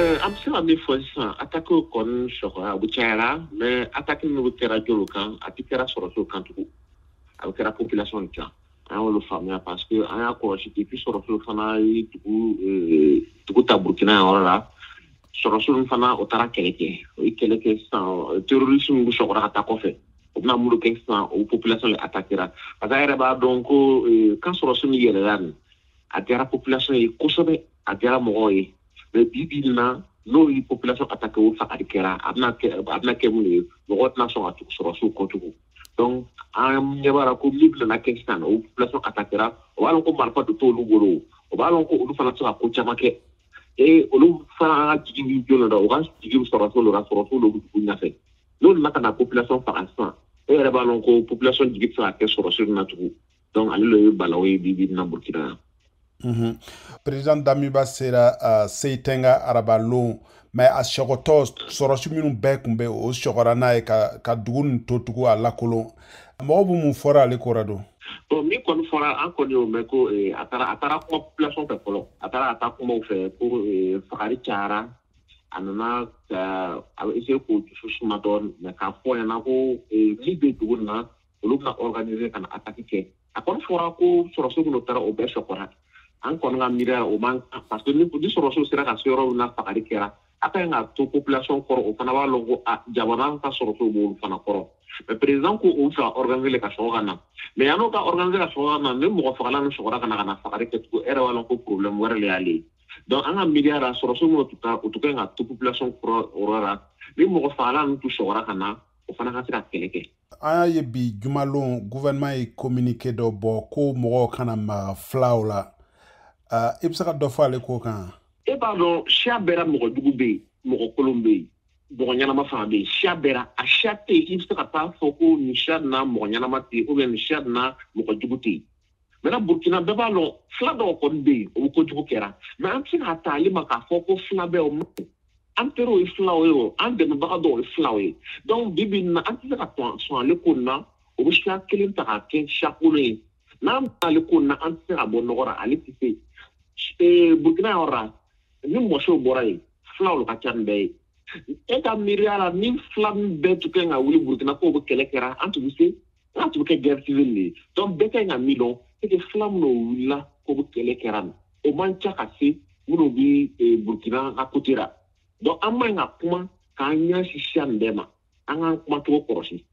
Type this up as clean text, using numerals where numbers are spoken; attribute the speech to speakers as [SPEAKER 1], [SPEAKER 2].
[SPEAKER 1] An bɛ se ka min fɔ sisan attaque kɔni sɔgɔra u cayara mais attaque min kɛra jɔnw kan a tɛ kɛra sɔrɔsiw kan tugun a kɛra population kan an y'olu faamuya parce que an y'a kɔlɔsi depuis sɔrɔsiw fana ye dugu ta Burukina yan yɔrɔ la sɔrɔsiw fana o taara kɛlɛ kɛ o ye kɛlɛ kɛ sisan terrorisme sɔgɔra ka taa kɔfɛ o bɛna mun kɛ sisan o population le attaquera parce que a yɛrɛ b'a dɔn ko kan sɔrɔsiw yɛlɛla nin a kɛra population ye kosɛbɛ a kɛra mɔgɔw ye mais bi na n'o ye population attaqué o fagali kɛra a bɛna kɛ mun ye mɔgɔw tɛna sɔn ka tugu sɔrɔsiw kɔ tugun donc an ɲɛ b'a la ko min bɛna kɛ sisan o population attaquera o b'a dɔn ko marifa de t'olu bolo o b'a dɔn ko olu fana tɛ se ka ko caman kɛ olu fana ka jigi bɛ jɔn dɔ o ka jigi bɛ sɔrɔsiw la sɔrɔsiw de bɛ dugu ɲɛfɛ n'olu nana ka na population faga sisan e yɛrɛ b'a dɔn ko population jigi tɛ se ka kɛ sɔrɔsiw na tugun donc ale de ye balawu ye bi na Burkina yan.
[SPEAKER 2] Président Damiba sera Seyitenga Arabalon mais a sɔgɔtɔ sɔrɔsi minnu bɛɛ tun bɛ o sɔgɔra n'a ye ka dugu nin to tugun a lakolon mɔgɔw bɛ mun fɔra ale kɔrɔ don
[SPEAKER 1] bon min kɔni fɔra an kɔni y'o mɛn ko a taara kuma population fɛ fɔlɔ a taa kumaw fɛ ko fagari cayara a nana a bɛ essayer k'o dusu suma dɔɔnin mais k'a fɔ ɲɛna ko min bɛ dugu nin na olu bɛna organiser ka na attaque kɛ a kɔni fɔra ko sɔrɔsiw minnu taara o bɛɛ sɔgɔra an kɔni ka miiriya o man parce que ni sɔrɔsiw sera ka se yɔrɔ min na fagali kɛra a ka ɲi ka to population kɔrɔ o fana b'a lɔn ko jamana ka sɔrɔsiw b'olu fana kɔrɔ mais président ko o fɛ organiser ka sɔgɔ ka na mais yan'o ka organiser ka sɔgɔ ka na ni mɔgɔ fagalan min sɔgɔra ka na fagali kɛ tugun e yɛrɛ b'a lɔn ko problème wɛrɛ de y'ale ye donc an ka miiriya la sɔrɔsiw minnu o tɛ ka to population kɔrɔ o yɔrɔ la ni mɔgɔ fagalan min tun sɔgɔra ka na o fana ka se ka kɛlɛ kɛ.
[SPEAKER 2] an y'a ye bi jumalon gouvernement ye communiqué dɔ bɔ ko mɔgɔw kana maga fulaw la i bɛ se ka dɔ fɔ ale ko kan.
[SPEAKER 1] e b'a dɔn siya bɛɛ mɔgɔ jugu bɛ yen mɔgɔ kolon bɛ yen mɔgɔ ɲɛnama fana bɛ yen siya bɛɛ a siya tɛ yen i bɛ se ka taa fɔ ko nin siya na mɔgɔ ɲɛnama tɛ yen ou bien nin siya na mɔgɔ jugu tɛ yen maintenant Burkina bɛɛ b'a dɔn fila dɔw kɔni bɛ yen o kojugu kɛra mais an tɛ se ka ta ale ma k'a fɔ ko fila bɛɛ o ma an teriw ye filaw ye o an dɛmɛbaga dɔw ye filaw ye donc bi na an tɛ se ka sɔn ale ko na o bɛ siya kelen ta k'a kɛ siya kolon ye n'an bɛ ale ko na an tɛ se ka bɔ nɔgɔ la ale tɛ se Burkina yɔrɔ la ni mɔsow bɔra yen filaw ka ca ni bɛɛ ye e ka miiriya la ni fila min bɛɛ tun kan ka wuli Burkina k'o bɛ kɛlɛ kɛra an tun bɛ se n'a tun bɛ kɛ guerre civile de ye donc bɛɛ kan ka min dɔn c'est que fila minnu wulila k'o bɛ kɛlɛ kɛra nin o man ca ka se minnu bɛ Burkina ka côté la donc an man ka kuma k'an ɲɛsin siya nin bɛɛ ma an k'an kumacogo kɔlɔsi